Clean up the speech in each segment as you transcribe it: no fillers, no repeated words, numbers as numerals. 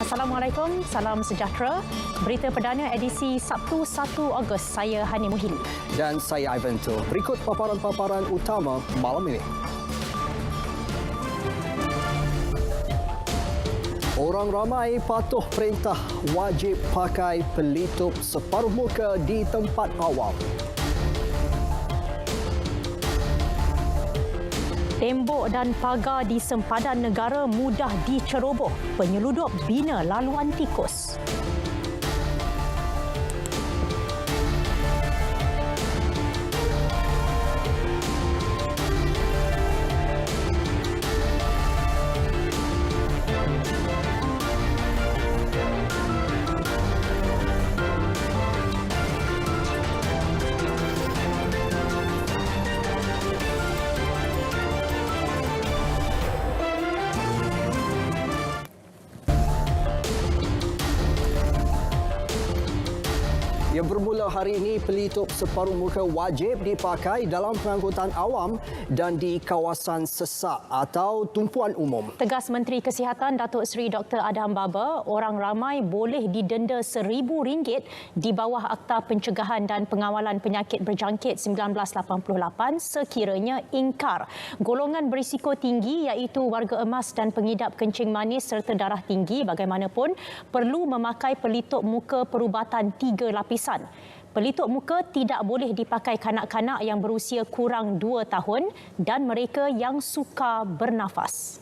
Assalamualaikum, salam sejahtera. Berita perdana edisi Sabtu 1 Ogos. Saya Hani Muhili. Dan saya Ivan Tu. Berikut paparan-paparan utama malam ini. Orang ramai patuh perintah wajib pakai pelitup separuh muka di tempat awam. Tembok dan pagar di sempadan negara mudah diceroboh. Penyeludup bina laluan tikus. Yang bermula hari ini, pelitup separuh muka wajib dipakai dalam pengangkutan awam dan di kawasan sesak atau tumpuan umum. Tegas Menteri Kesihatan Datuk Seri Dr. Adham Baba, orang ramai boleh didenda RM1,000 di bawah Akta Pencegahan dan Pengawalan Penyakit Berjangkit 1988 sekiranya ingkar. Golongan berisiko tinggi iaitu warga emas dan pengidap kencing manis serta darah tinggi bagaimanapun perlu memakai pelitup muka perubatan 3 lapisan. Pelitup muka tidak boleh dipakai kanak-kanak yang berusia kurang 2 tahun dan mereka yang sukar bernafas.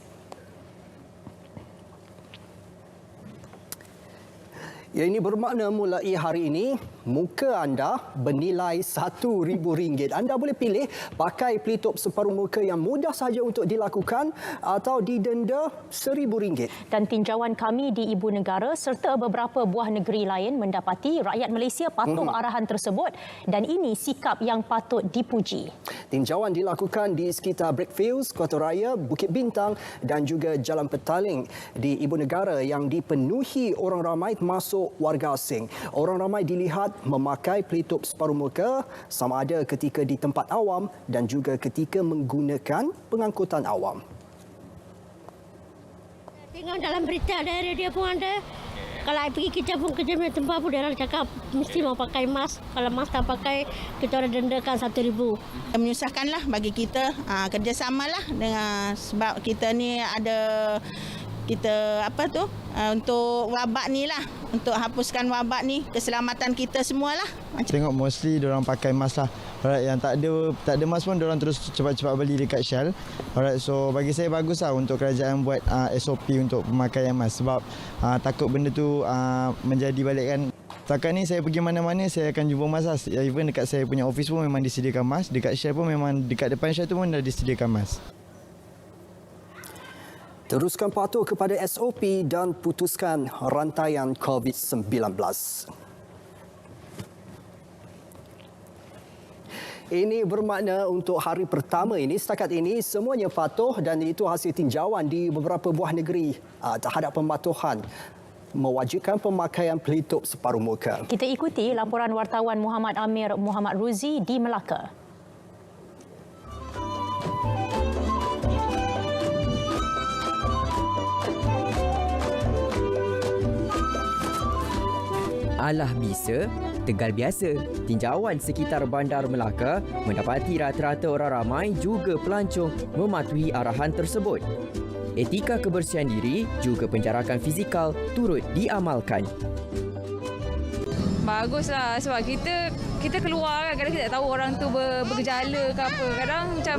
Yang ini bermakna mulai hari ini, muka anda bernilai RM1,000. Anda boleh pilih pakai pelitup separuh muka yang mudah saja untuk dilakukan atau didenda RM1,000. Dan tinjauan kami di Ibu Negara serta beberapa buah negeri lain mendapati rakyat Malaysia patuh arahan tersebut dan ini sikap yang patut dipuji. Tinjauan dilakukan di sekitar Brickfields, Kota Raya, Bukit Bintang dan juga Jalan Petaling di Ibu Negara yang dipenuhi orang ramai termasuk warga asing. Orang ramai dilihat memakai pelitup separuh muka sama ada ketika di tempat awam dan juga ketika menggunakan pengangkutan awam. Tengok dalam berita ada dia pun ada. Kalau pergi kerja pun kerja punya tempat pun dia orang cakap mesti mau pakai mask. Kalau mask tak pakai kita orang dendakan RM1,000. Menyusahkanlah bagi kita kerjasamalah dengan sebab kita ni ada untuk wabak ni lah, untuk hapuskan wabak ni, keselamatan kita semualah. Tengok mostly diorang pakai mask lah. Alright, yang tak ada mask pun diorang terus cepat-cepat beli dekat Shell. Alright, so bagi saya bagus lah untuk kerajaan buat SOP untuk pemakaian mask sebab takut benda tu menjadi balik kan. Setakat ni saya pergi mana-mana saya akan jumpa mask lah. Even dekat saya punya office pun memang disediakan mask, dekat Shell pun memang dekat depan Shell tu pun dah disediakan mask. Teruskan patuh kepada SOP dan putuskan rantaian COVID-19. Ini bermakna untuk hari pertama ini, setakat ini semuanya patuh dan itu hasil tinjauan di beberapa buah negeri terhadap pematuhan mewajibkan pemakaian pelitup separuh muka. Kita ikuti laporan wartawan Muhammad Amir Muhammad Ruzi di Melaka. Alah bisa, Tegal biasa. Tinjauan sekitar Bandar Melaka mendapati rata-rata orang ramai juga pelancong mematuhi arahan tersebut. Etika kebersihan diri juga penjarakan fizikal turut diamalkan. Baguslah sebab kita keluar kan, kadang kita tak tahu orang tu bergejala ke apa. Kadang macam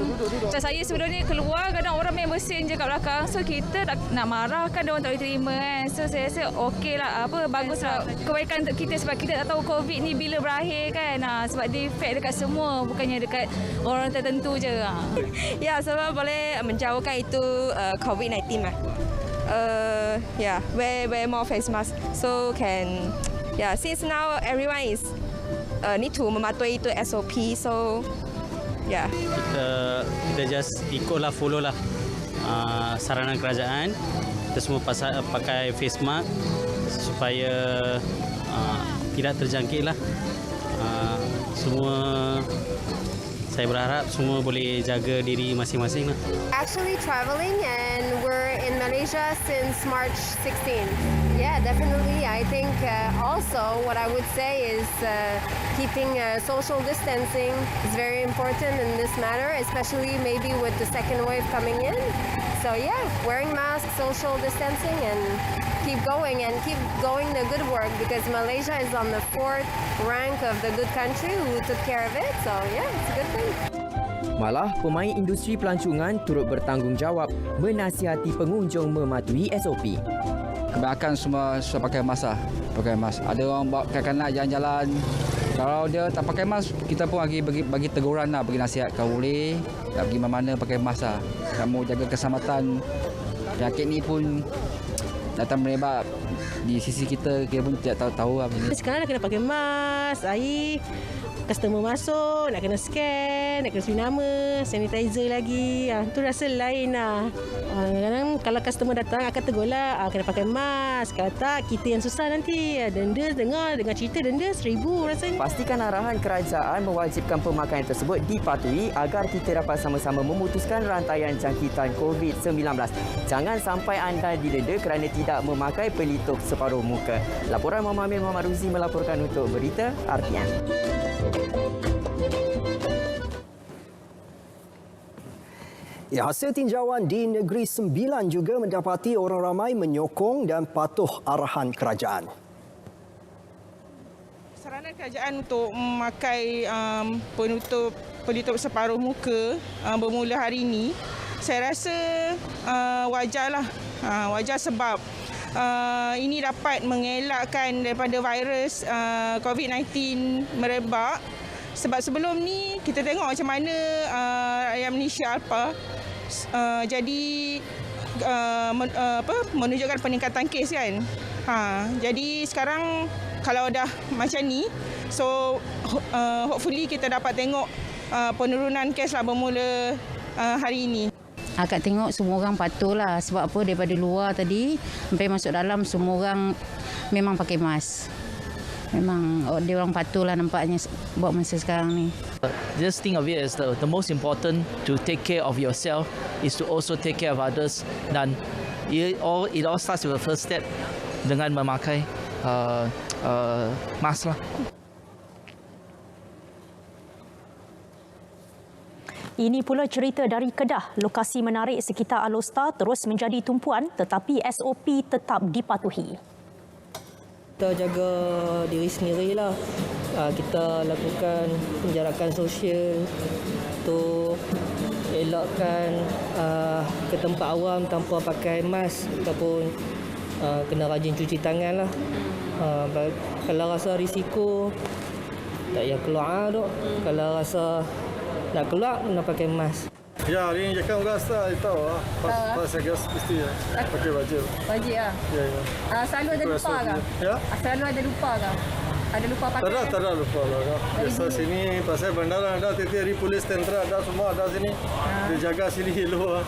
saya sebelum ni keluar, kadang orang main bersin je kat belakang. So kita nak marah kan, dia orang tak boleh terima kan. So saya rasa okey lah, baguslah kebaikan untuk kita sebab kita tak tahu COVID ni bila berakhir kan. Sebab dia efek dekat semua, bukannya dekat orang tertentu je. Ya, sebab boleh menjauhkan itu COVID-19 lah. Wear more face mask so can. Yeah, since now everyone is need to mematuhi itu SOP, so yeah. Kita just ikutlah, follow lah saranan kerajaan. Kita semua pakai face mask supaya tidak terjangkit lah. Semua saya berharap semua boleh jaga diri masing-masing lah. Actually traveling and we're in Malaysia since March 16. Yeah, definitely. I think also what I would say is keeping social distancing is very important in this matter, especially maybe with the second wave coming in. So yeah, wearing masks, social distancing, and keep going the good work, because Malaysia is on the 4th rank of the good country who took care of it. So yeah, it's a good thing. Malah, pemain industri pelancongan turut bertanggungjawab menasihati pengunjung mematuhi SOP. Kebanyakan semua pakai mask lah. Pakai mask. Ada orang bawa kanak-kanak jalan-jalan. Kalau dia tak pakai mask, kita pun bagi teguran lah, bagi nasihat. Kalau boleh, tak pergi mana-mana pakai mask lah. Kamu jaga keselamatan. Penyakit ni pun datang merebak di sisi kita pun tidak tahu lah. Sekarang nak kena pakai mask, air, customer masuk, nak kena scan, nak kena suruh nama, sanitizer lagi. Itu rasa lain lah. Kadang-kadang kalau customer datang akan tegur lah, kena pakai mask. Kalau tak, kita yang susah nanti. Denda, dengar cerita denda RM1,000 rasanya. Pastikan arahan kerajaan mewajibkan pemakaian tersebut dipatuhi agar kita dapat sama-sama memutuskan rantaian jangkitan COVID-19. Jangan sampai anda didenda kerana tidak memakai pelitup separuh muka. Laporan Muhammad Amin Muhammad Ruzi melaporkan untuk Berita RTM. Ya, hasil tinjauan di Negeri Sembilan juga mendapati orang ramai menyokong dan patuh arahan kerajaan. Saranan kerajaan untuk memakai pelitup separuh muka bermula hari ini, saya rasa wajarlah. Wajar sebab ini dapat mengelakkan daripada virus COVID-19 merebak. Sebab sebelum ni kita tengok macam mana rakyat Malaysia jadi menunjukkan peningkatan kes kan. Jadi sekarang kalau dah macam ni, so hopefully kita dapat tengok penurunan kes lah bermula hari ini. Akak tengok semua orang patuhlah, sebab apa, daripada luar tadi sampai masuk dalam semua orang memang pakai mask. Memang dia orang patuhlah nampaknya buat masa sekarang ni. Just think of it as the most important to take care of yourself is to also take care of others. Dan it all starts with the first step dengan memakai mask lah. Ini pula cerita dari Kedah. Lokasi menarik sekitar Alostar terus menjadi tumpuan tetapi SOP tetap dipatuhi. Kita jaga diri sendirilah. Kita lakukan penjarakan sosial untuk elakkan ke tempat awam tanpa pakai mask ataupun kena rajin cuci tangan lah. Kalau rasa risiko tak payah keluar tu. Kalau rasa nak keluar nak pakai mask. Ya, hari ini cakap orang start tahu lah. Pas saya gas mesti pakai wajib. Wajib lah? Ya, ya. Selalu ada lupa ke? Ya? Selalu ada lupa ke? Ada lupa pakai? Tak ada lupa lah. Biasa sini pasal bandara ada, tiap-tiap hari polis tentera ada, semua ada sini. Dia jaga sini elok lah.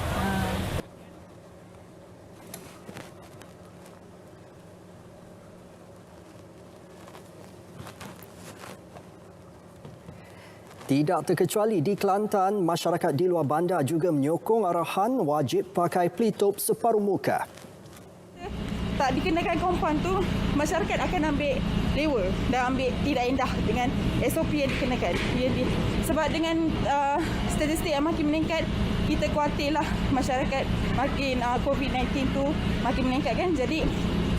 Tidak terkecuali di Kelantan, masyarakat di luar bandar juga menyokong arahan wajib pakai pelitup separuh muka. Tak dikenakan kompaun tu, masyarakat akan ambil lewa dan ambil tidak indah dengan SOP yang dikenakan. Sebab dengan statistik yang makin meningkat, kita khawatirlah masyarakat makin COVID-19 tu makin meningkat kan. Jadi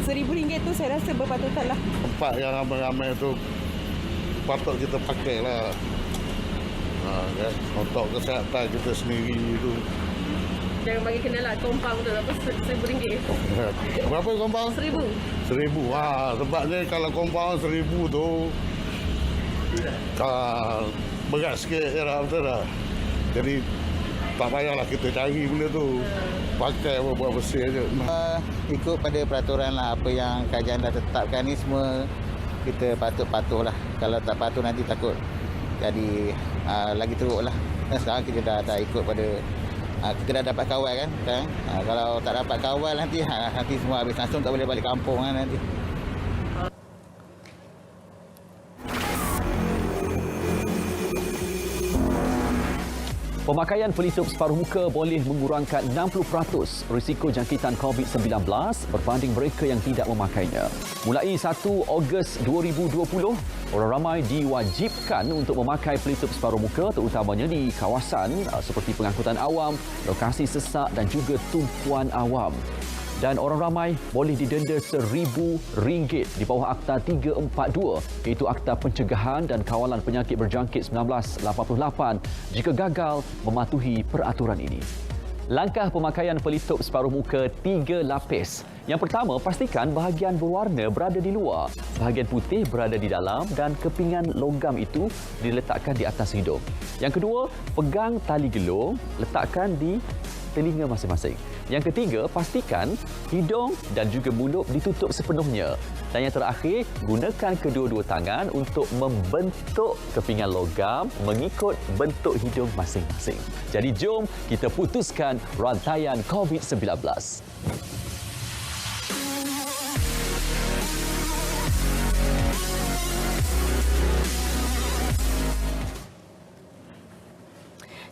RM1,000 tu saya rasa berpatutanlah. Tempat yang ramai-ramai tu patut kita pakai lah. Untuk kesihatan kita sendiri tu. Jangan bagi kenal lah kompang tu apa RM1,000. Berapa kompang? RM1,000. RM1,000. Sebabnya kalau kompang RM1,000 tu berat sikit ya, betul tak? Jadi tak payahlah kita cari benda tu. Pakai buat bersih je. Ikut pada peraturan lah, apa yang kerajaan dah tetapkan ni semua kita patuh lah. Kalau tak patuh nanti takut jadi lagi teruk lah. Dan sekarang kita dah ikut pada kita dah dapat kawal kan. Kalau tak dapat kawal nanti semua habis langsung, tak boleh balik kampung kan nanti. Pemakaian pelitup separuh muka boleh mengurangkan 60% risiko jangkitan COVID-19 berbanding mereka yang tidak memakainya. Mulai 1 Ogos 2020, orang ramai diwajibkan untuk memakai pelitup separuh muka terutamanya di kawasan seperti pengangkutan awam, lokasi sesak dan juga tumpuan awam. Dan orang ramai boleh didenda RM1,000 di bawah Akta 342 iaitu Akta Pencegahan dan Kawalan Penyakit Berjangkit 1988 jika gagal mematuhi peraturan ini. Langkah pemakaian pelitup separuh muka 3 lapis. Yang pertama, pastikan bahagian berwarna berada di luar, bahagian putih berada di dalam dan kepingan logam itu diletakkan di atas hidung. Yang kedua, pegang tali gelung, letakkan di telinga masing-masing. Yang ketiga, pastikan hidung dan juga mulut ditutup sepenuhnya. Dan yang terakhir, gunakan kedua-dua tangan untuk membentuk kepingan logam mengikut bentuk hidung masing-masing. Jadi jom kita putuskan rantaian COVID-19.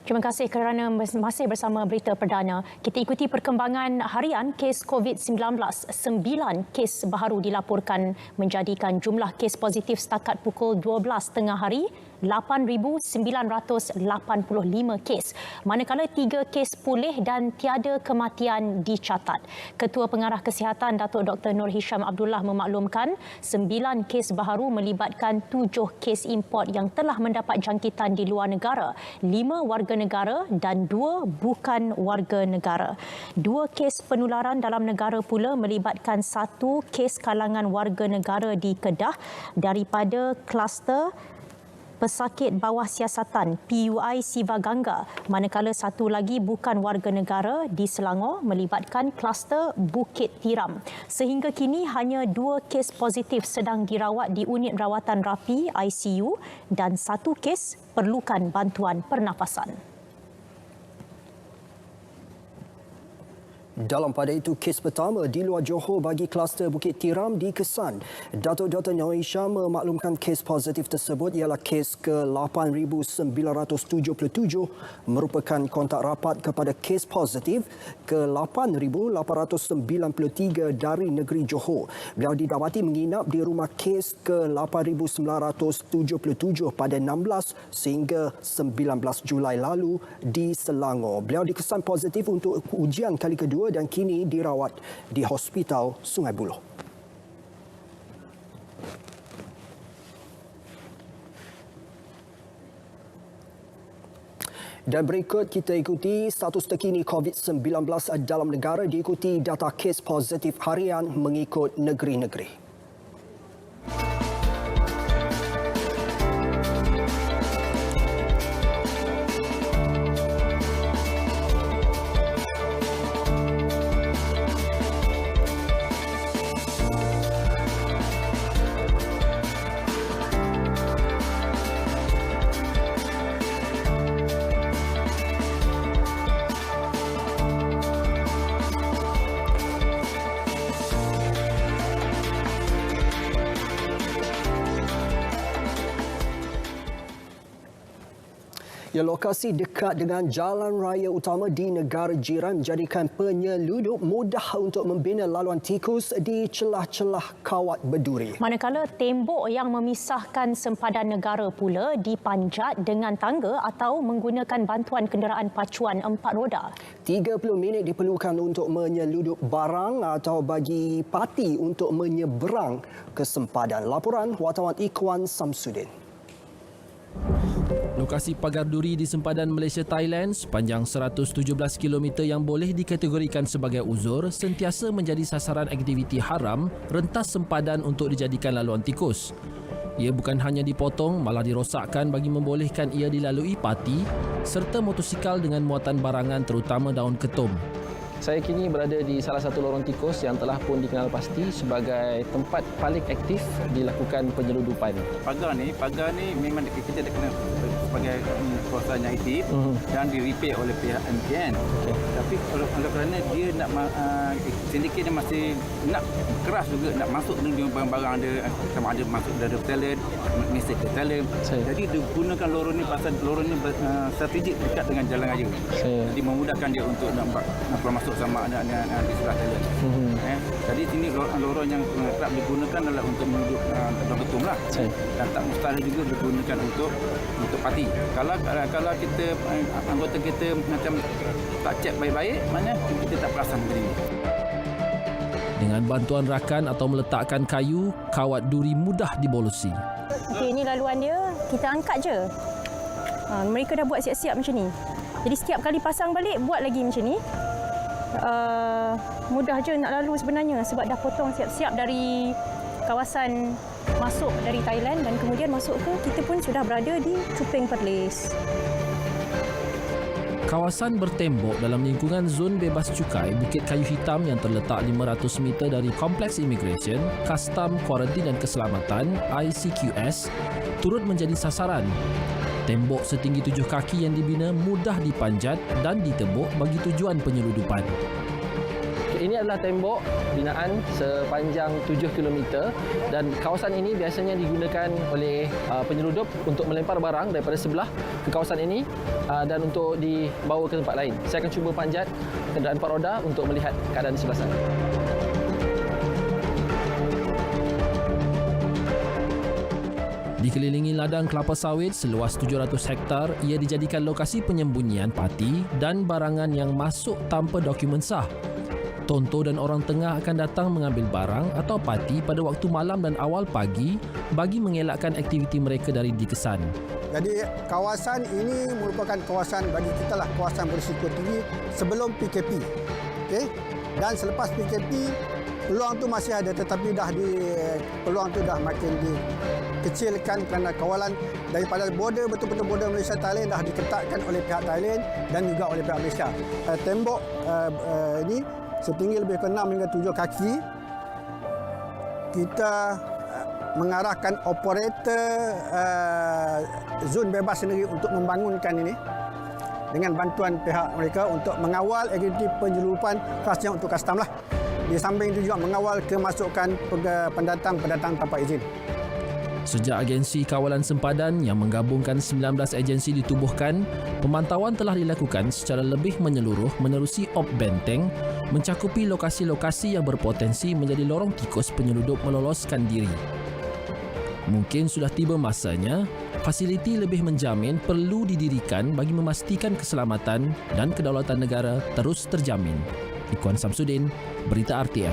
Terima kasih kerana masih bersama Berita Perdana. Kita ikuti perkembangan harian kes COVID-19. 9 kes baharu dilaporkan menjadikan jumlah kes positif setakat pukul 12 tengah hari 8,985 kes, manakala 3 kes pulih dan tiada kematian dicatat. Ketua Pengarah Kesihatan Datuk Dr. Nur Hisham Abdullah memaklumkan 9 kes baharu melibatkan 7 kes import yang telah mendapat jangkitan di luar negara, 5 warga negara dan 2 bukan warga negara. 2 kes penularan dalam negara pula melibatkan 1 kes kalangan warga negara di Kedah daripada kluster Pesakit Bawah Siasatan PUI Siva Gangga, manakala 1 lagi bukan warga negara di Selangor melibatkan kluster Bukit Tiram. Sehingga kini hanya 2 kes positif sedang dirawat di unit rawatan rapi ICU dan 1 kes perlukan bantuan pernafasan. Dalam pada itu, kes pertama di luar Johor bagi kluster Bukit Tiram dikesan. Datuk Dr. Nur Hisham memaklumkan kes positif tersebut ialah kes ke-8,977 merupakan kontak rapat kepada kes positif ke-8,893 dari negeri Johor. Beliau didapati menginap di rumah kes ke-8,977 pada 16 sehingga 19 Julai lalu di Selangor. Beliau dikesan positif untuk ujian kali kedua dan kini dirawat di Hospital Sungai Buloh. Dan berikut kita ikuti status terkini COVID-19 dalam negara diikuti data kes positif harian mengikut negeri-negeri. Ya, lokasi dekat dengan jalan raya utama di negara jiran menjadikan penyelundup mudah untuk membina laluan tikus di celah-celah kawat berduri. Manakala tembok yang memisahkan sempadan negara pula dipanjat dengan tangga atau menggunakan bantuan kenderaan pacuan 4 roda. 30 minit diperlukan untuk menyelundup barang atau bagi parti untuk menyeberang ke sempadan. Laporan wartawan Ikhwan Samsudin. Lokasi pagar duri di sempadan Malaysia-Thailand sepanjang 117 km yang boleh dikategorikan sebagai uzur sentiasa menjadi sasaran aktiviti haram rentas sempadan untuk dijadikan laluan tikus. Ia bukan hanya dipotong, malah dirosakkan bagi membolehkan ia dilalui parti serta motosikal dengan muatan barangan terutama daun ketum. Saya kini berada di salah satu lorong tikus yang telah pun dikenal pasti sebagai tempat paling aktif dilakukan penyelundupan. Pagar ni memang kita dah kena sebagai kawasan yang aktif dan di-repair oleh pihak MTN. Okay. Tapi oleh kerana dia nak sindiket dia masih nak keras juga nak masuk dengan barang-barang dia, sama ada masuk dari talent, mesti ke talent. Jadi dia gunakan lorong ni pasal lorong ni strategik dekat dengan jalan raya. Jadi memudahkan dia untuk nak masuk sama ada di sebelah talent. Jadi sini lorong yang kerap digunakan adalah untuk menuju betul lah. Dan tak mustahil juga digunakan untuk parti. Kalau kita anggota kita macam tak cek baik-baik, maknanya kita tak perasan benda. Dengan bantuan rakan atau meletakkan kayu, kawat duri mudah dibolusi. Okey, ini laluan dia, kita angkat je. Mereka dah buat siap-siap macam ni. Jadi setiap kali pasang balik, buat lagi macam ni. Mudah je nak lalu sebenarnya sebab dah potong siap-siap dari kawasan masuk dari Thailand dan kemudian masuk ke, kita pun sudah berada di Cuping Perlis. Kawasan bertembok dalam lingkungan zon bebas cukai Bukit Kayu Hitam yang terletak 500 meter dari Kompleks Immigration, Kastam, Kuarantin dan Keselamatan (ICQS) turut menjadi sasaran. Tembok setinggi 7 kaki yang dibina mudah dipanjat dan ditebuk bagi tujuan penyeludupan. Ini adalah tembok binaan sepanjang 7 km dan kawasan ini biasanya digunakan oleh penyeludup untuk melempar barang daripada sebelah ke kawasan ini dan untuk dibawa ke tempat lain. Saya akan cuba panjat kenderaan 4 roda untuk melihat keadaan di sebelah sana. Dikelilingi ladang kelapa sawit seluas 700 hektar, ia dijadikan lokasi penyembunyian parti dan barangan yang masuk tanpa dokumen sah. Tonto dan orang tengah akan datang mengambil barang atau parti pada waktu malam dan awal pagi bagi mengelakkan aktiviti mereka dari dikesan. Jadi kawasan ini merupakan kawasan bagi kita lah kawasan berisiko tinggi sebelum PKP. Okey. Dan selepas PKP peluang tu masih ada tetapi peluang tu dah makin dikecilkan kerana kawalan daripada border betul-betul border Malaysia Thailand dah diketatkan oleh pihak Thailand dan juga oleh pihak Malaysia. Tembok ini setinggi lebih kurang 6 hingga 7 kaki. Kita mengarahkan operator zon bebas sendiri untuk membangunkan ini dengan bantuan pihak mereka untuk mengawal aktiviti penyeludupan khasnya untuk custom lah. Di samping itu juga mengawal kemasukan pendatang tanpa izin. Sejak agensi kawalan sempadan yang menggabungkan 19 agensi ditubuhkan, pemantauan telah dilakukan secara lebih menyeluruh menerusi op benteng, mencakupi lokasi-lokasi yang berpotensi menjadi lorong tikus penyeludup meloloskan diri. Mungkin sudah tiba masanya, fasiliti lebih menjamin perlu didirikan bagi memastikan keselamatan dan kedaulatan negara terus terjamin. Ikuan Samsudin, Berita RTM.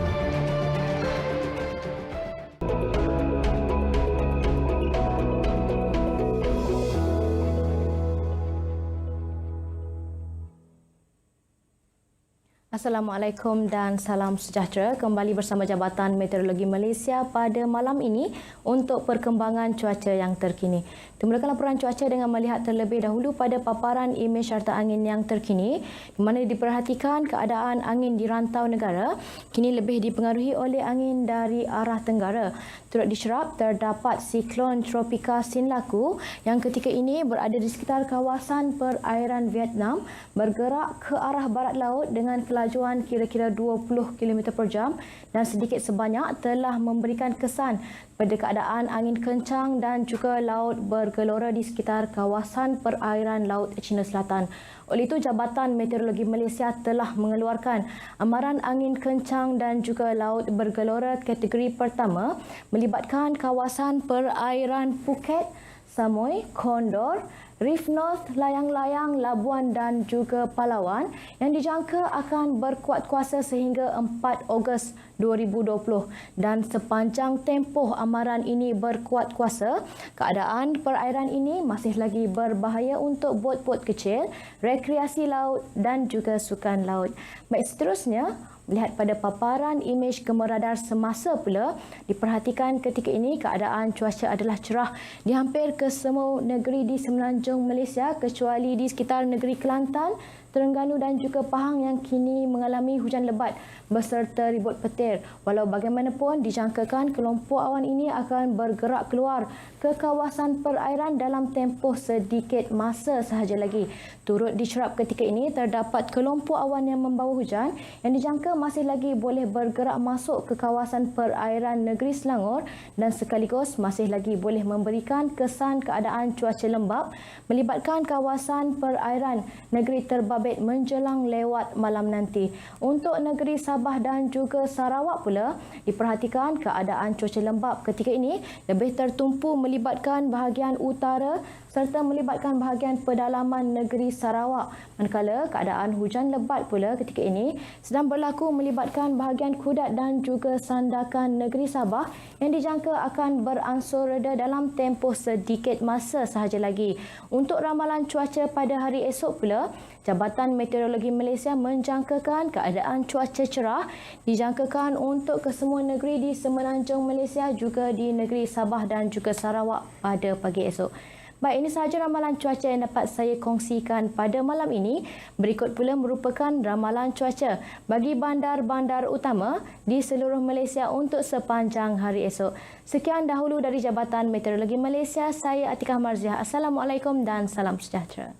Assalamualaikum dan salam sejahtera. Kembali bersama Jabatan Meteorologi Malaysia pada malam ini untuk perkembangan cuaca yang terkini. Dimulakan laporan cuaca dengan melihat terlebih dahulu pada paparan imej serta angin yang terkini, di mana diperhatikan keadaan angin di rantau negara kini lebih dipengaruhi oleh angin dari arah tenggara. Turut diserap terdapat siklon tropika Sinlaku yang ketika ini berada di sekitar kawasan perairan Vietnam, bergerak ke arah barat laut dengan kelajuan kira-kira 20 km per jam dan sedikit sebanyak telah memberikan kesan pada keadaan angin kencang dan juga laut bergelora di sekitar kawasan perairan Laut Cina Selatan. Oleh itu, Jabatan Meteorologi Malaysia telah mengeluarkan amaran angin kencang dan juga laut bergelora kategori pertama melibatkan kawasan perairan Phuket, Samui, Condor, Reef North, layang-layang, Labuan dan juga Palawan yang dijangka akan berkuat kuasa sehingga 4 Ogos 2020 dan sepanjang tempoh amaran ini berkuat kuasa, keadaan perairan ini masih lagi berbahaya untuk bot-bot kecil, rekreasi laut dan juga sukan laut. Baik, seterusnya, melihat pada paparan imej gempa radar semasa pula, diperhatikan ketika ini keadaan cuaca adalah cerah di hampir ke semua negeri di semenanjung Malaysia kecuali di sekitar negeri Kelantan, Terengganu dan juga Pahang yang kini mengalami hujan lebat beserta ribut petir. Walau bagaimanapun, dijangkakan kelompok awan ini akan bergerak keluar ke kawasan perairan dalam tempoh sedikit masa sahaja lagi. Turut dicerap ketika ini, terdapat kelompok awan yang membawa hujan yang dijangka masih lagi boleh bergerak masuk ke kawasan perairan negeri Selangor dan sekaligus masih lagi boleh memberikan kesan keadaan cuaca lembap melibatkan kawasan perairan negeri Terbabit menjelang lewat malam nanti. Untuk negeri Sabah dan juga Sarawak pula, diperhatikan keadaan cuaca lembap ketika ini lebih tertumpu melibatkan bahagian utara serta melibatkan bahagian pedalaman negeri Sarawak. Manakala keadaan hujan lebat pula ketika ini sedang berlaku melibatkan bahagian Kudat dan juga Sandakan negeri Sabah yang dijangka akan beransur reda dalam tempoh sedikit masa sahaja lagi. Untuk ramalan cuaca pada hari esok pula, Jabatan Meteorologi Malaysia menjangkakan keadaan cuaca cerah dijangkakan untuk kesemua negeri di semenanjung Malaysia juga di negeri Sabah dan juga Sarawak pada pagi esok. Baik, ini sahaja ramalan cuaca yang dapat saya kongsikan pada malam ini. Berikut pula merupakan ramalan cuaca bagi bandar-bandar utama di seluruh Malaysia untuk sepanjang hari esok. Sekian dahulu dari Jabatan Meteorologi Malaysia. Saya Atikah Marziah. Assalamualaikum dan salam sejahtera.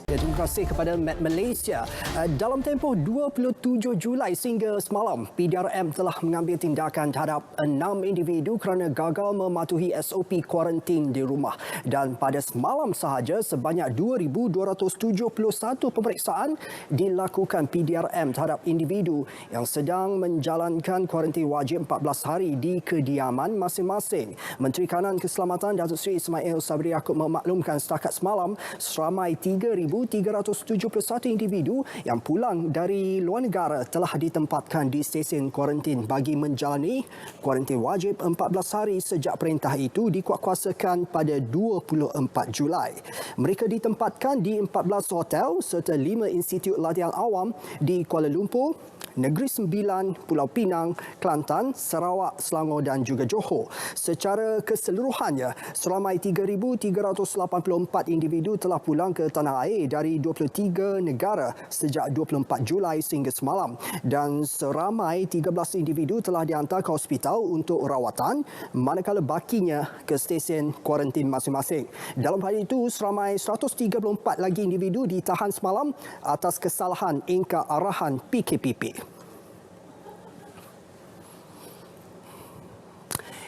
Terima kasih kepada Met Malaysia. Dalam tempoh 27 Julai sehingga semalam, PDRM telah mengambil tindakan terhadap 6 individu kerana gagal mematuhi SOP kuarantin di rumah. Dan pada semalam sahaja, sebanyak 2,271 pemeriksaan dilakukan PDRM terhadap individu yang sedang menjalankan kuarantin wajib 14 hari di kediaman masing-masing. Menteri Kanan Keselamatan Datuk Seri Ismail Sabri Yaakob memaklumkan setakat semalam, seramai 3,371 individu yang pulang dari luar negara telah ditempatkan di stesen kuarantin bagi menjalani kuarantin wajib 14 hari sejak perintah itu dikuatkuasakan pada 24 Julai. Mereka ditempatkan di 14 hotel serta 5 institut latihan awam di Kuala Lumpur, Negeri Sembilan, Pulau Pinang, Kelantan, Sarawak, Selangor dan juga Johor. Secara keseluruhannya, seramai 3,384 individu telah pulang ke tanah air dari 23 negara sejak 24 Julai sehingga semalam dan seramai 13 individu telah dihantar ke hospital untuk rawatan manakala bakinya ke stesen kuarantin masing-masing. Dalam hal itu, seramai 134 lagi individu ditahan semalam atas kesalahan ingkar arahan PKPP.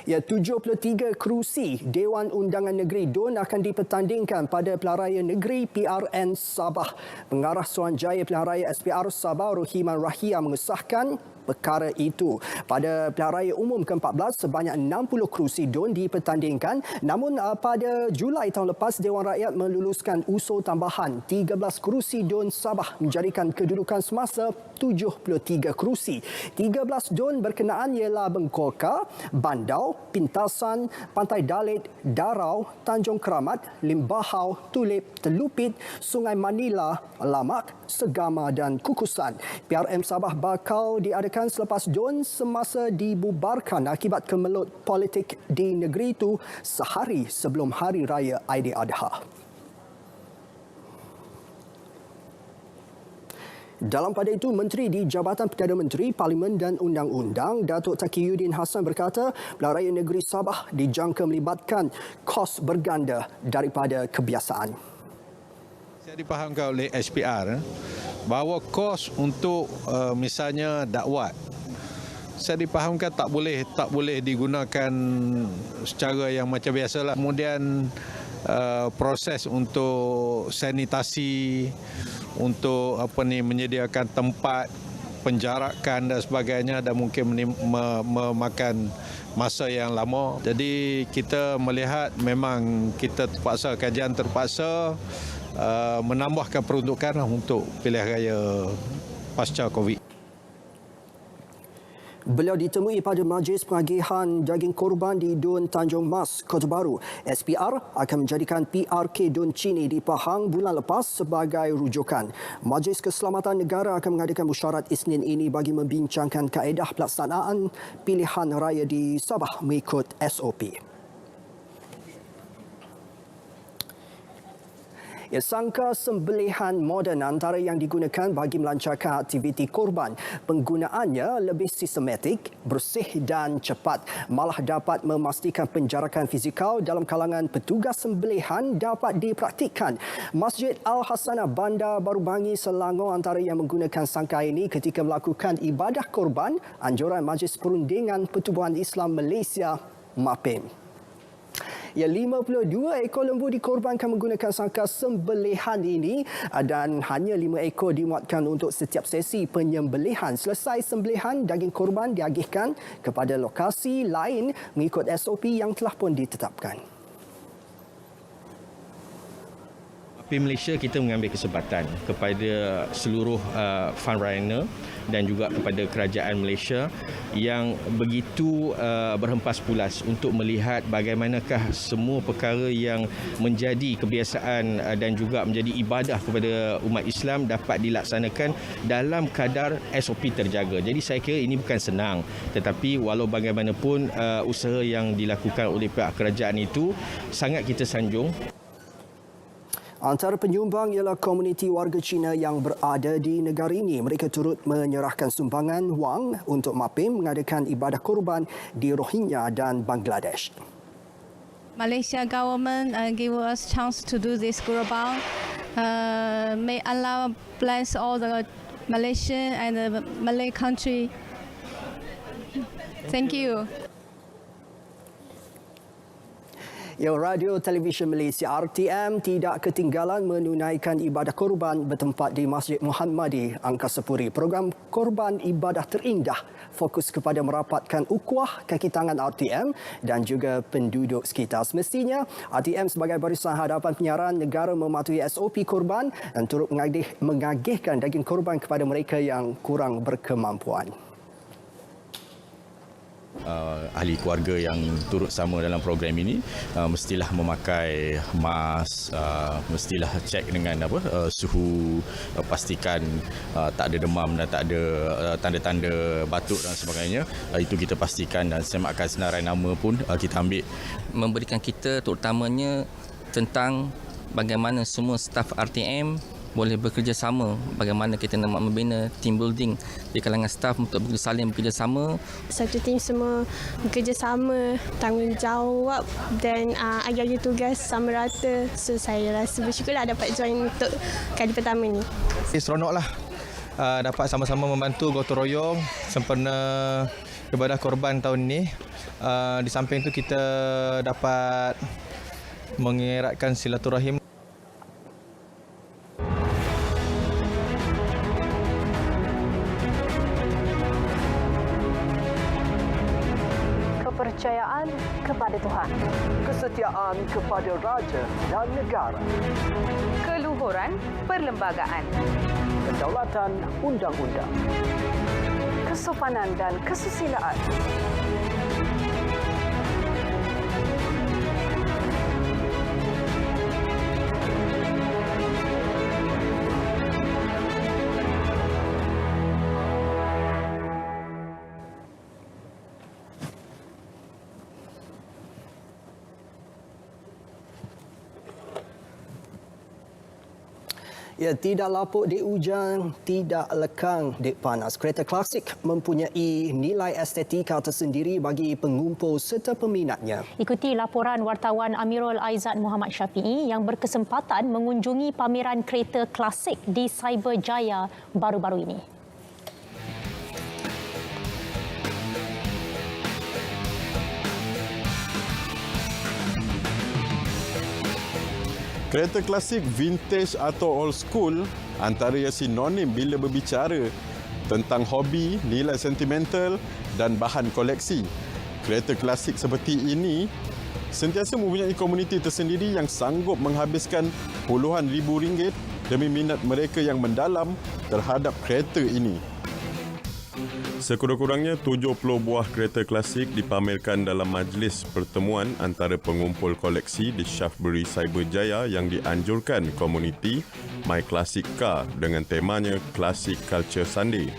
Ya, 73 kerusi Dewan Undangan Negeri DUN akan dipertandingkan pada Pelaraya Negeri PRN Sabah. Pengarah Suruhanjaya Pelaraya SPR Sabah Rohiman Rahia mengesahkan perkara itu. Pada Pelaraya Umum ke-14, sebanyak 60 kerusi DUN dipertandingkan. Namun pada Julai tahun lepas, Dewan Rakyat meluluskan usul tambahan 13 kerusi DUN Sabah menjadikan kedudukan semasa 73 kerusi. 13 DUN berkenaan ialah Bengkoka, Bandau, Pintasan, Pantai Dalit, Darau, Tanjung Keramat, Limbahau, Tulip, Telupit, Sungai Manila, Lamak, Segama dan Kukusan. PRM Sabah bakal diadakan selepas DUN semasa dibubarkan akibat kemelut politik di negeri itu sehari sebelum Hari Raya Aidiladha. Dalam pada itu, Menteri di Jabatan Perdana Menteri, Parlimen dan Undang-Undang, Datuk Taqiyuddin Hassan berkata, Pelaraya Negeri Sabah dijangka melibatkan kos berganda daripada kebiasaan. Saya dipahamkan oleh SPR bahawa kos untuk misalnya dakwat, saya dipahamkan tak boleh digunakan secara yang macam biasalah. Kemudian proses untuk sanitasi, untuk menyediakan tempat penjarakan dan sebagainya dan mungkin memakan masa yang lama. Jadi kita melihat memang kita terpaksa, kajian terpaksa menambahkan peruntukan untuk pilihan raya pasca COVID. Beliau ditemui pada Majlis Pengagihan Daging Korban di Dun Tanjung Mas, Kota Baru. SPR akan menjadikan PRK Dun Chini di Pahang bulan lepas sebagai rujukan. Majlis Keselamatan Negara akan mengadakan musyarat Isnin ini bagi membincangkan kaedah pelaksanaan pilihan raya di Sabah mengikut SOP. Sangka sembelihan moden antara yang digunakan bagi melancarkan aktiviti korban. Penggunaannya lebih sistematik, bersih dan cepat. Malah dapat memastikan penjarakan fizikal dalam kalangan petugas sembelihan dapat dipraktikkan. Masjid Al-Hasanah Bandar Baru Bangi, Selangor antara yang menggunakan sangka ini ketika melakukan ibadah korban anjuran Majlis Perundingan Pertubuhan Islam Malaysia, MAPIM. 52 ekor lembu dikorbankan menggunakan sangka sembelihan ini dan hanya 5 ekor dimuatkan untuk setiap sesi penyembelihan. Selesai sembelihan, daging korban diagihkan kepada lokasi lain mengikut SOP yang telah pun ditetapkan. MAPIM Malaysia kita mengambil kesempatan kepada seluruh fundraiser dan juga kepada kerajaan Malaysia yang begitu berhempas pulas untuk melihat bagaimanakah semua perkara yang menjadi kebiasaan dan juga menjadi ibadah kepada umat Islam dapat dilaksanakan dalam kadar SOP terjaga. Jadi saya kira ini bukan senang, tetapi walau bagaimanapun usaha yang dilakukan oleh pihak kerajaan itu sangat kita sanjung. Antara penyumbang ialah komuniti warga Cina yang berada di negara ini. Mereka turut menyerahkan sumbangan wang untuk MAPIM mengadakan ibadah korban di Rohingya dan Bangladesh. Malaysia government give us chance to do this kurban. May Allah bless all the Malaysian and the Malay country. Thank you. Radio Televisyen Malaysia RTM tidak ketinggalan menunaikan ibadah korban bertempat di Masjid Muhammadi Angkasa Puri. Program korban ibadah terindah fokus kepada merapatkan ukhuwah kaki tangan RTM dan juga penduduk sekitar. Semestinya RTM sebagai barisan hadapan penyiaran negara mematuhi SOP korban dan turut mengagihkan daging korban kepada mereka yang kurang berkemampuan. Ahli keluarga yang turut sama dalam program ini mestilah memakai mask, mestilah cek dengan suhu, pastikan tak ada demam dan tak ada tanda-tanda batuk dan sebagainya. Itu kita pastikan dan semakan senarai nama pun kita ambil. Memberikan kita terutamanya tentang bagaimana semua staf RTM boleh bekerjasama, bagaimana kita nak membina team building di kalangan staf untuk saling bekerjasama. Satu tim semua bekerjasama, tanggungjawab dan agak tugas sama rata. So saya rasa bersyukurlah dapat join untuk kali pertama ni. Seronoklah dapat sama-sama membantu gotong royong sempena ibadah korban tahun ini. Di samping itu kita dapat mengeratkan silaturahim. Kepercayaan kepada Tuhan, kesetiaan kepada raja dan negara, keluhuran perlembagaan, kedaulatan undang-undang, kesopanan dan kesusilaan. Ya, tidak lapuk di hujan, tidak lekang di panas. Kereta klasik mempunyai nilai estetika tersendiri bagi pengumpul serta peminatnya. Ikuti laporan wartawan Amirul Aizat Muhammad Syafiee yang berkesempatan mengunjungi pameran kereta klasik di Cyberjaya baru-baru ini. Kereta klasik vintage atau old school antara yang sinonim bila berbicara tentang hobi, nilai sentimental dan bahan koleksi. Kereta klasik seperti ini sentiasa mempunyai komuniti tersendiri yang sanggup menghabiskan puluhan ribu ringgit demi minat mereka yang mendalam terhadap kereta ini. Sekurang-kurangnya 70 buah kereta klasik dipamerkan dalam majlis pertemuan antara pengumpul koleksi di Shaftesbury Cyberjaya yang dianjurkan komuniti My Classic Car dengan temanya Classic Culture Sunday.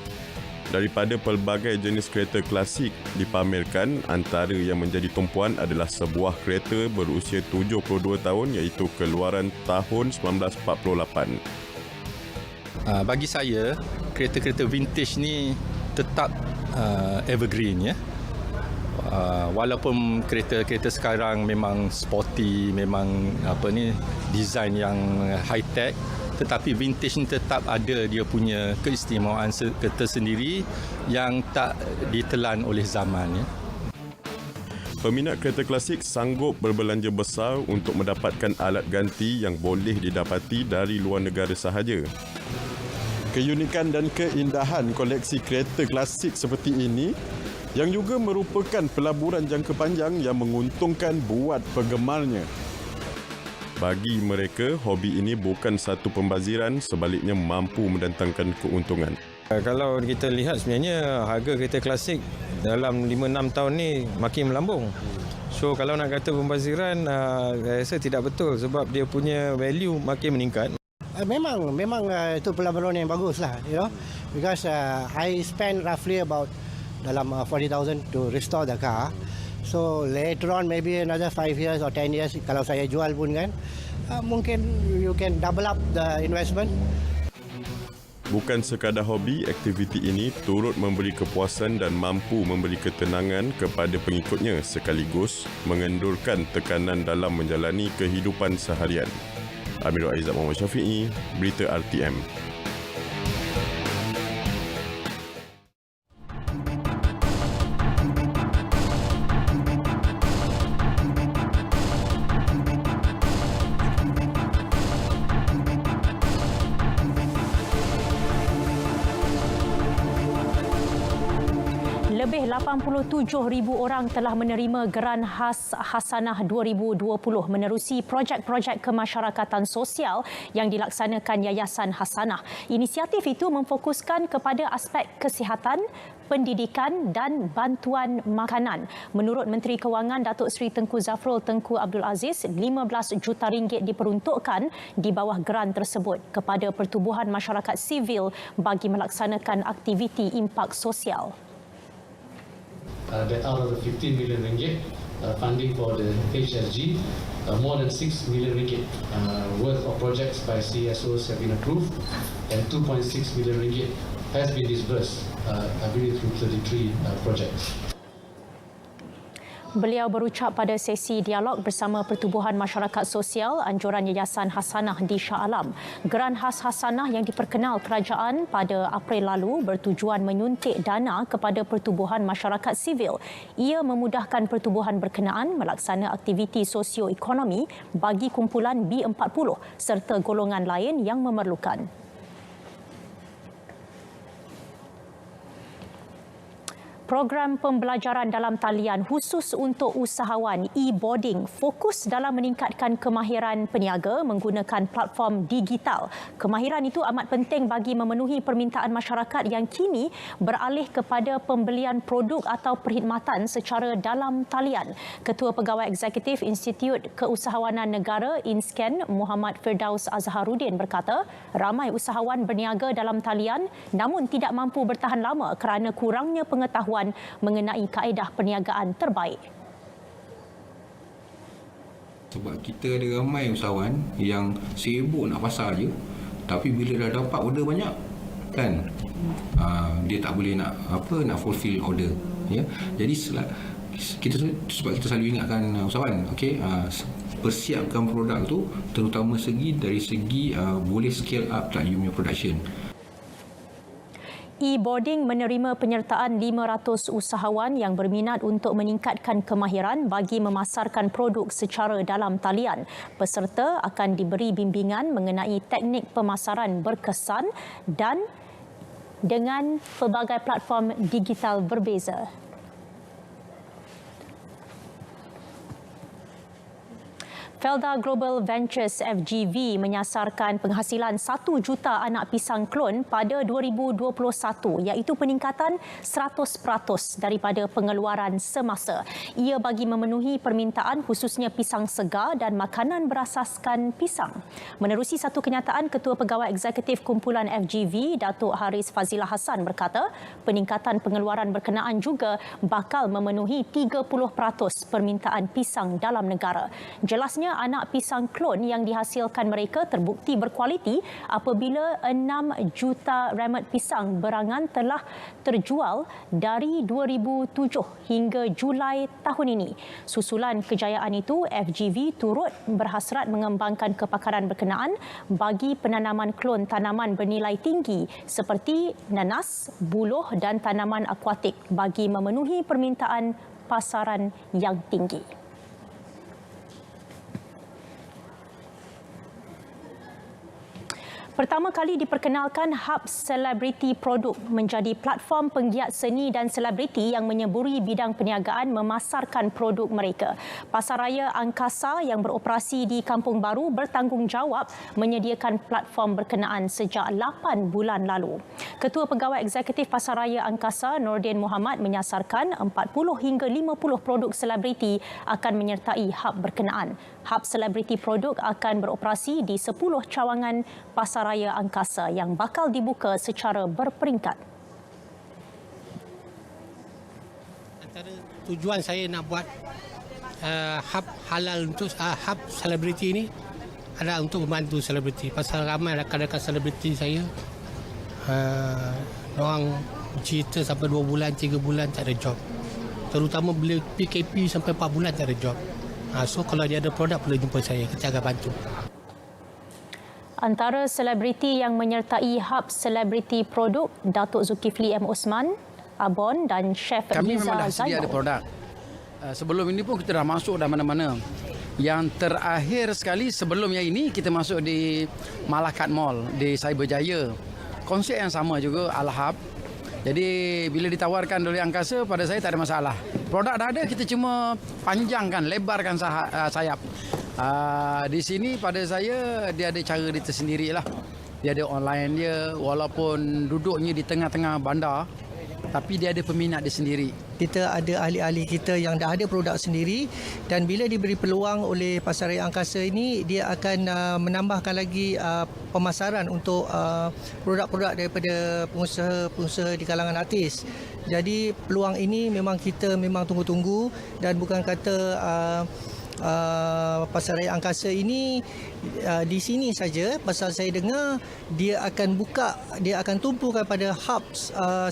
Daripada pelbagai jenis kereta klasik dipamerkan, antara yang menjadi tumpuan adalah sebuah kereta berusia 72 tahun iaitu keluaran tahun 1948. Bagi saya, kereta-kereta vintage ni tetap evergreen ya. Walaupun kereta-kereta sekarang memang sporty, memang design yang high tech, tetapi vintage ni tetap ada dia punya keistimewaan tersendiri yang tak ditelan oleh zaman ya. Peminat kereta klasik sanggup berbelanja besar untuk mendapatkan alat ganti yang boleh didapati dari luar negara sahaja. Keunikan dan keindahan koleksi kereta klasik seperti ini yang juga merupakan pelaburan jangka panjang yang menguntungkan buat penggemarnya. Bagi mereka, hobi ini bukan satu pembaziran, sebaliknya mampu mendatangkan keuntungan. Kalau kita lihat sebenarnya harga kereta klasik dalam 5-6 tahun ni makin melambung. So kalau nak kata pembaziran, saya rasa tidak betul sebab dia punya value makin meningkat. Memang itu pelaburan yang bagus lah, because I spend roughly about dalam 40,000 to restore the car. So later on maybe another 5 years or 10 years kalau saya jual pun kan, mungkin you can double up the investment. Bukan sekadar hobi, aktiviti ini turut memberi kepuasan dan mampu memberi ketenangan kepada pengikutnya sekaligus mengendurkan tekanan dalam menjalani kehidupan seharian. Amirul Aizat Muhammad Syafiee, Berita RTM. Lebih 87,000 orang telah menerima Geran Khas Hasanah 2020 menerusi projek-projek kemasyarakatan sosial yang dilaksanakan Yayasan Hasanah. Inisiatif itu memfokuskan kepada aspek kesihatan, pendidikan dan bantuan makanan. Menurut Menteri Kewangan Datuk Seri Tengku Zafrul Tengku Abdul Aziz, 15 juta ringgit diperuntukkan di bawah geran tersebut kepada pertubuhan masyarakat sivil bagi melaksanakan aktiviti impak sosial. That out of the 15 million ringgit funding for the HSG, more than 6 million ringgit worth of projects by CSOs have been approved, and 2.6 million ringgit has been disbursed, I believe, through 33 projects. Beliau berucap pada sesi dialog bersama Pertubuhan Masyarakat Sosial Anjuran Yayasan Hasanah di Shah Alam. Geran Khas Hasanah yang diperkenal kerajaan pada April lalu bertujuan menyuntik dana kepada pertubuhan masyarakat sivil. Ia memudahkan pertubuhan berkenaan melaksana aktiviti sosioekonomi bagi kumpulan B40 serta golongan lain yang memerlukan. Program pembelajaran dalam talian khusus untuk usahawan e-boarding fokus dalam meningkatkan kemahiran peniaga menggunakan platform digital. Kemahiran itu amat penting bagi memenuhi permintaan masyarakat yang kini beralih kepada pembelian produk atau perkhidmatan secara dalam talian. Ketua Pegawai Eksekutif Institut Keusahawanan Negara INSCAN Muhammad Firdaus Azharuddin berkata, ramai usahawan berniaga dalam talian namun tidak mampu bertahan lama kerana kurangnya pengetahuan mengenai kaedah perniagaan terbaik. Sebab kita ada ramai usahawan yang sibuk nak pasar je, Tapi bila dah dapat order banyak kan, dia tak boleh nak fulfill order, ya. Jadi sebab kita selalu ingatkan usahawan, okey, persiapkan produk tu terutama dari segi boleh scale up tak you punya production. E-boarding menerima penyertaan 500 usahawan yang berminat untuk meningkatkan kemahiran bagi memasarkan produk secara dalam talian. Peserta akan diberi bimbingan mengenai teknik pemasaran berkesan dan dengan pelbagai platform digital berbeza. Felda Global Ventures FGV menyasarkan penghasilan 1 juta anak pisang klon pada 2021 iaitu peningkatan 100% daripada pengeluaran semasa. Ia bagi memenuhi permintaan khususnya pisang segar dan makanan berasaskan pisang. Menerusi satu kenyataan, Ketua Pegawai Eksekutif Kumpulan FGV, Datuk Haris Fazilah Hassan berkata, peningkatan pengeluaran berkenaan juga bakal memenuhi 30% permintaan pisang dalam negara. Jelasnya, anak pisang klon yang dihasilkan mereka terbukti berkualiti apabila 6 juta remet pisang berangan telah terjual dari 2007 hingga Julai tahun ini. Susulan kejayaan itu, FGV turut berhasrat mengembangkan kepakaran berkenaan bagi penanaman klon tanaman bernilai tinggi seperti nanas, buluh dan tanaman akuatik bagi memenuhi permintaan pasaran yang tinggi. Pertama kali diperkenalkan, Hub Celebrity Produk menjadi platform penggiat seni dan selebriti yang menyeburi bidang perniagaan memasarkan produk mereka. Pasaraya Angkasa yang beroperasi di Kampung Baru bertanggungjawab menyediakan platform berkenaan sejak 8 bulan lalu. Ketua Pegawai Eksekutif Pasaraya Angkasa, Nordin Muhammad, menyasarkan 40 hingga 50 produk selebriti akan menyertai hub berkenaan. Hub Celebrity Produk akan beroperasi di 10 cawangan Pasaraya Angkasa yang bakal dibuka secara berperingkat. Antara tujuan saya nak buat hub halal untuk hub selebriti ini adalah untuk membantu selebriti. Pasal ramai rakan-rakan selebriti saya, orang cerita sampai 2 bulan, 3 bulan tak ada job. Terutama bila PKP sampai 4 bulan tak ada job. So kalau dia ada produk boleh jumpa saya, kita akan bantu. Antara selebriti yang menyertai Hub Celebrity Produk, Datuk Zulkifli M. Osman, Abon dan Chef Liza Zainal. Kami memang dah sedia ada produk. Sebelum ini pun kita dah masuk dah mana-mana. Yang terakhir sekali sebelum yang ini kita masuk di Malakat Mall di Cyberjaya. Konsep yang sama juga Al-Hub. Jadi bila ditawarkan oleh Angkasa, pada saya tak ada masalah. Produk dah ada, kita cuma panjangkan, lebarkan sayap. Di sini pada saya dia ada cara dia tersendiri lah. Dia ada online dia, walaupun duduknya di tengah-tengah bandar, tapi dia ada peminat dia sendiri. Kita ada ahli-ahli kita yang dah ada produk sendiri dan bila diberi peluang oleh Pasaraya Angkasa ini, dia akan menambahkan lagi pemasaran untuk produk-produk daripada pengusaha-pengusaha di kalangan artis. Jadi peluang ini memang kita tunggu-tunggu dan bukan kata Pasaraya Angkasa ini di sini saja, pasal saya dengar dia akan tumpukan pada hub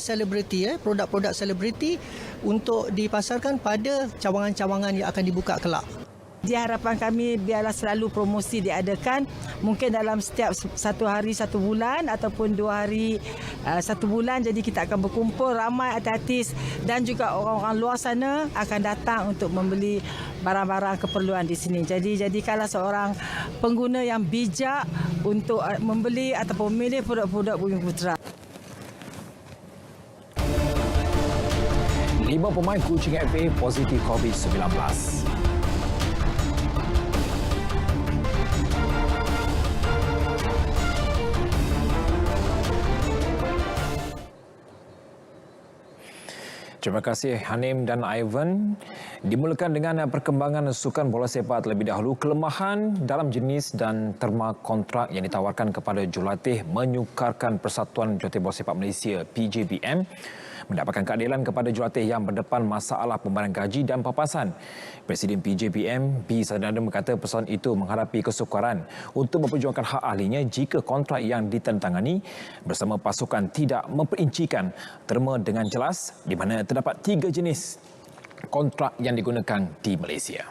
selebriti, produk-produk selebriti untuk dipasarkan pada cawangan-cawangan yang akan dibuka kelak. Di harapan kami biarlah selalu promosi diadakan, mungkin dalam setiap 1 hari 1 bulan ataupun 2 hari 1 bulan. Jadi kita akan berkumpul ramai artis dan juga orang-orang luar sana akan datang untuk membeli barang-barang keperluan di sini. Jadi jadikanlah seorang pengguna yang bijak untuk membeli ataupun memilih produk-produk Bumi Putra. 5 pemain Kuching FA positif COVID-19. Terima kasih Hanim dan Ivan. Dimulakan dengan perkembangan sukan bola sepak terlebih dahulu. Kelemahan dalam jenis dan terma kontrak yang ditawarkan kepada jurulatih menyukarkan Persatuan Jurulatih Bola Sepak Malaysia PJBM mendapatkan keadilan kepada jurulatih yang berdepan masalah pembayaran gaji dan papasan. Presiden PJBM B. Sadananda berkata pesanan itu menghadapi kesukaran untuk memperjuangkan hak ahlinya jika kontrak yang ditandatangani bersama pasukan tidak memperincikan terma dengan jelas di mana terdapat 3 jenis kontrak yang digunakan di Malaysia.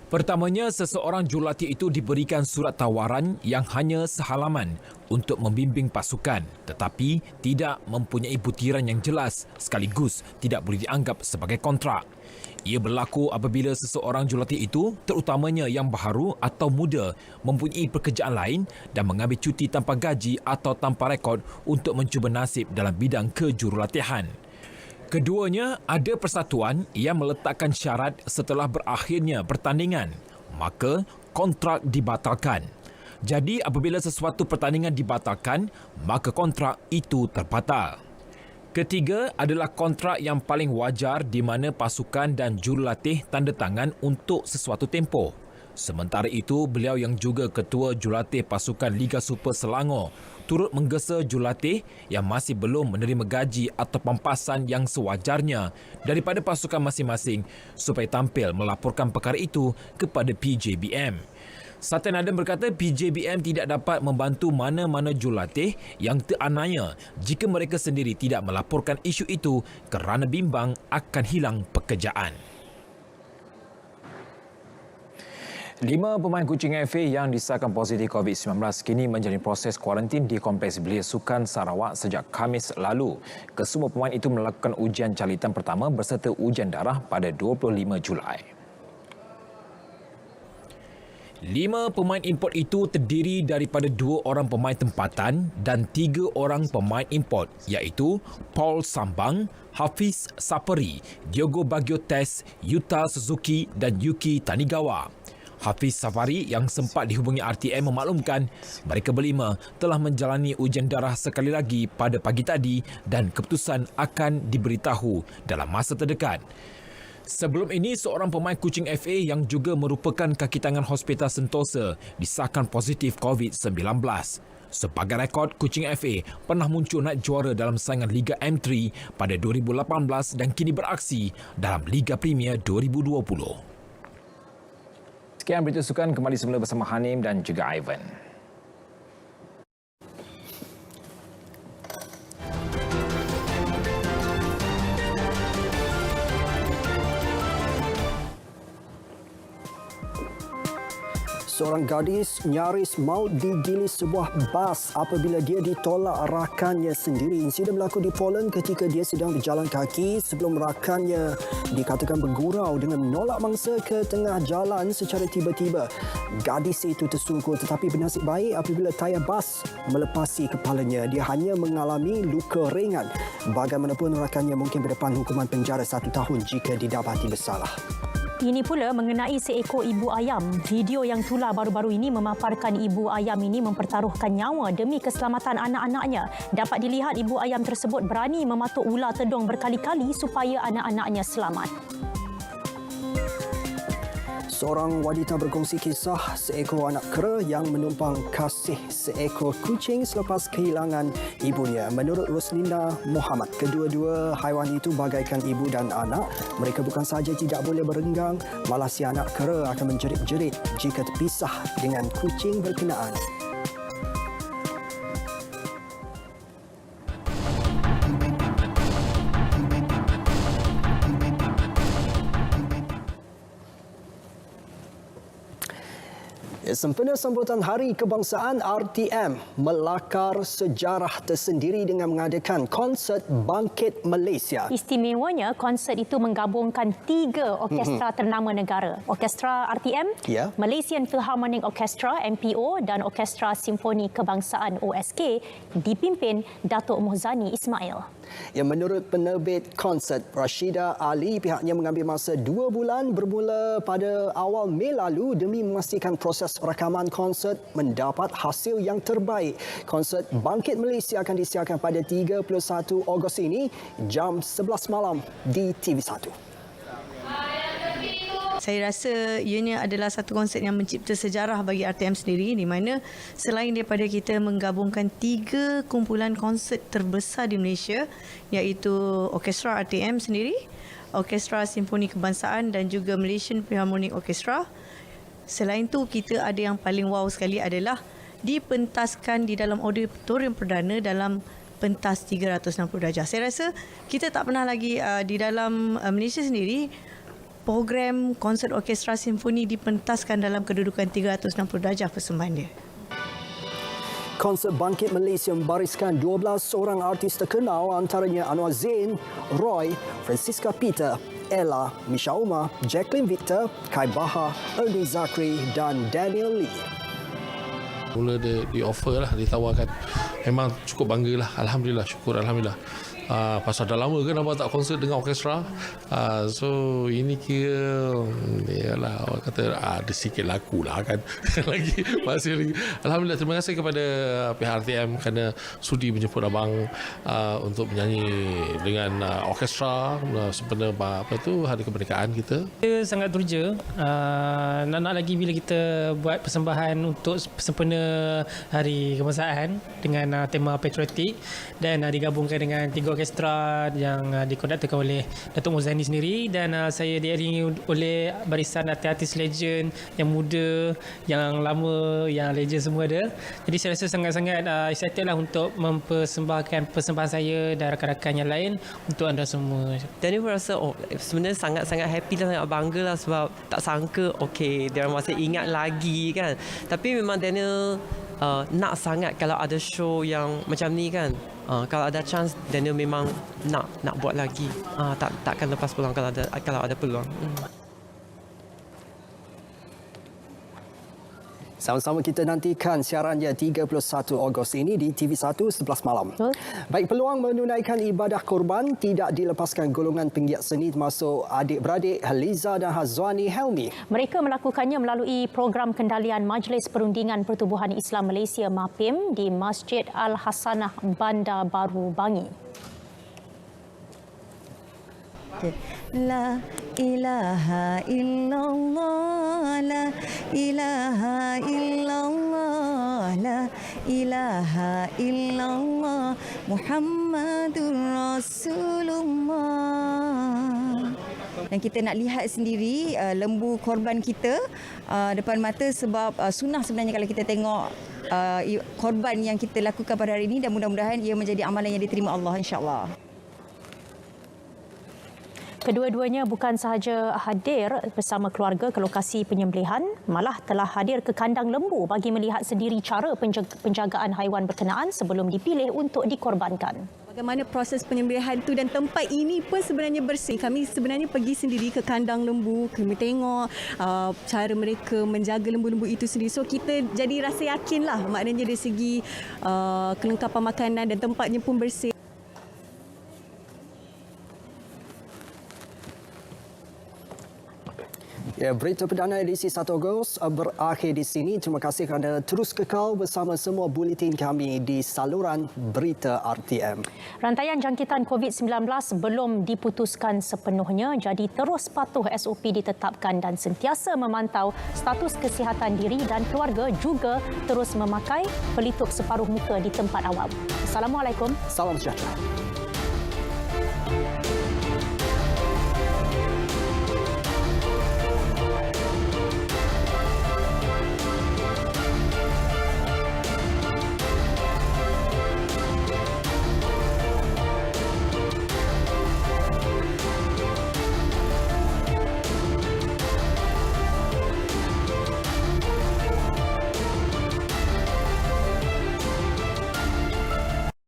Pertamanya, seseorang jurulatih itu diberikan surat tawaran yang hanya sehalaman untuk membimbing pasukan tetapi tidak mempunyai butiran yang jelas sekaligus tidak boleh dianggap sebagai kontrak. Ia berlaku apabila seseorang jurulatih itu, terutamanya yang baharu atau muda, mempunyai pekerjaan lain dan mengambil cuti tanpa gaji atau tanpa rekod untuk mencuba nasib dalam bidang kejurulatihan. Keduanya, ada persatuan yang meletakkan syarat setelah berakhirnya pertandingan, maka kontrak dibatalkan. Jadi apabila sesuatu pertandingan dibatalkan, maka kontrak itu terbatal. Ketiga adalah kontrak yang paling wajar di mana pasukan dan jurulatih tanda tangan untuk sesuatu tempoh. Sementara itu, beliau yang juga Ketua Jurulatih Pasukan Liga Super Selangor turut menggesa jurulatih yang masih belum menerima gaji atau pampasan yang sewajarnya daripada pasukan masing-masing supaya tampil melaporkan perkara itu kepada PJBM. Sadananda berkata PJBM tidak dapat membantu mana-mana jurulatih yang teraniaya jika mereka sendiri tidak melaporkan isu itu kerana bimbang akan hilang pekerjaan. 5 pemain kucing FA yang disahkan positif COVID-19 kini menjalani proses kuarantin di Kompleks Belia Sukan Sarawak sejak Khamis lalu. Kesemua pemain itu melakukan ujian calitan pertama berserta ujian darah pada 25 Julai. 5 pemain import itu terdiri daripada 2 orang pemain tempatan dan 3 orang pemain import iaitu Paul Sambang, Hafiz Sapari, Diogo Baggio Tess, Yuta Suzuki dan Yuki Tanigawa. Hafiz Safari yang sempat dihubungi RTM memaklumkan mereka berlima telah menjalani ujian darah sekali lagi pada pagi tadi dan keputusan akan diberitahu dalam masa terdekat. Sebelum ini, seorang pemain kucing FA yang juga merupakan kaki tangan Hospital Sentosa disahkan positif COVID-19. Sebagai rekod, kucing FA pernah muncul naik juara dalam saingan Liga M3 pada 2018 dan kini beraksi dalam Liga Premier 2020. Sekian berita sukan, kembali semula bersama Hanim dan juga Ivan. Seorang gadis nyaris maut digilis sebuah bas apabila dia ditolak rakannya sendiri. Insiden berlaku di Poland ketika dia sedang berjalan kaki sebelum rakannya dikatakan bergurau dengan menolak mangsa ke tengah jalan secara tiba-tiba. Gadis itu tersungkur tetapi bernasib baik apabila tayar bas melepasi kepalanya. Dia hanya mengalami luka ringan. Bagaimanapun rakannya mungkin berdepan hukuman penjara 1 tahun jika didapati bersalah. Ini pula mengenai seekor ibu ayam. Video yang tular baru-baru ini memaparkan ibu ayam ini mempertaruhkan nyawa demi keselamatan anak-anaknya. Dapat dilihat ibu ayam tersebut berani mematuk ular tedung berkali-kali supaya anak-anaknya selamat. Seorang wanita berkongsi kisah seekor anak kera yang menumpang kasih seekor kucing selepas kehilangan ibunya. Menurut Roslinda Muhammad, kedua-dua haiwan itu bagaikan ibu dan anak. Mereka bukan sahaja tidak boleh berenggang, malah si anak kera akan menjerit-jerit jika terpisah dengan kucing berkenaan. Sempena sambutan Hari Kebangsaan, RTM melakar sejarah tersendiri dengan mengadakan konsert Bangkit Malaysia. Istimewanya, konsert itu menggabungkan 3 orkestra ternama negara. Orkestra RTM, Malaysian Philharmonic Orchestra MPO dan Orkestra Simfoni Kebangsaan OSK dipimpin Datuk Muhzani Ismail. Menurut penerbit konsert Rashida Ali, pihaknya mengambil masa 2 bulan bermula pada awal Mei lalu demi memastikan proses rakaman konsert mendapat hasil yang terbaik. Konsert Bangkit Malaysia akan disiarkan pada 31 Ogos ini jam 11 malam di TV1. Saya rasa ianya adalah satu konsert yang mencipta sejarah bagi RTM sendiri, di mana selain daripada kita menggabungkan 3 kumpulan konsert terbesar di Malaysia, iaitu Orkestra RTM sendiri, Orkestra Simfoni Kebangsaan dan juga Malaysian Philharmonic Orchestra. Selain itu, kita ada yang paling wow sekali adalah dipentaskan di dalam auditorium perdana dalam pentas 360 darjah. Saya rasa kita tak pernah lagi di dalam Malaysia sendiri program konsert orkestra simfoni dipentaskan dalam kedudukan 360 darjah persembahan dia. Konsert Bangkit Malaysia membariskan 12 orang artis terkenal antaranya Anwar Zain, Roy, Francisca Peter, Ella, Misha Umar, Jacqueline Victor, Kai Bahar, Ernie Zakri dan Daniel Lee. Mula di offer lah, ditawarkan. Memang cukup bangga lah. Alhamdulillah, syukur Alhamdulillah. Pasal dah lama kan nampak tak konsert dengan orkestra. So ini kira yalah, orang kata ada sikit laku lah kan. Lagi masih lagi. Alhamdulillah, terima kasih kepada pihak RTM kerana sudi menjemput abang untuk menyanyi dengan orkestra sempena hari kemerdekaan kita. Saya sangat teruja. Nak lagi bila kita buat persembahan untuk sempena hari kebangsaan dengan tema patriotik dan digabungkan dengan 3 orkestra yang dikonduktorkan oleh Datuk Muzani sendiri, dan saya diiringi oleh barisan artis legend yang muda, yang lama, yang legend semua ada. Jadi saya rasa sangat-sangat excited lah untuk mempersembahkan persembahan saya dan rakan-rakan yang lain untuk anda semua. Daniel rasa sebenarnya sangat-sangat happy dan sangat bangga lah, sebab tak sangka dia masih ingat lagi kan. Tapi memang Daniel nak sangat kalau ada show yang macam ni kan. Kalau ada chance, Daniel memang nak buat lagi. Takkan lepas peluang kalau ada peluang. Sama-sama kita nantikan siarannya 31 Ogos ini di TV1 11 malam. Baik, peluang menunaikan ibadah korban tidak dilepaskan golongan penggiat seni termasuk adik-beradik Liza dan Hazwani Helmi. Mereka melakukannya melalui program kendalian Majlis Perundingan Pertubuhan Islam Malaysia MAPIM di Masjid Al-Hasanah Bandar Baru Bangi. La ilaha illallah, la ilaha illallah, la ilaha illallah, Muhammadur Rasulullah. Dan kita nak lihat sendiri lembu korban kita depan mata, sebab sunnah sebenarnya kalau kita tengok korban yang kita lakukan pada hari ini, dan mudah-mudahan ia menjadi amalan yang diterima Allah, insya-Allah. Kedua-duanya bukan sahaja hadir bersama keluarga ke lokasi penyembelihan, malah telah hadir ke kandang lembu bagi melihat sendiri cara penjagaan haiwan berkenaan sebelum dipilih untuk dikorbankan. Bagaimana proses penyembelihan itu, dan tempat ini pun sebenarnya bersih. Kami sebenarnya pergi sendiri ke kandang lembu, kami tengok cara mereka menjaga lembu-lembu itu sendiri. So kita jadi rasa yakin lah, maknanya dari segi kelengkapan makanan dan tempatnya pun bersih. Ya, berita perdana edisi 1 Ogos berakhir di sini. Terima kasih kerana terus kekal bersama semua buletin kami di saluran berita RTM. Rantaian jangkitan COVID-19 belum diputuskan sepenuhnya, jadi terus patuh SOP ditetapkan dan sentiasa memantau status kesihatan diri dan keluarga, juga terus memakai pelitup separuh muka di tempat awam. Assalamualaikum. Salam sejahtera.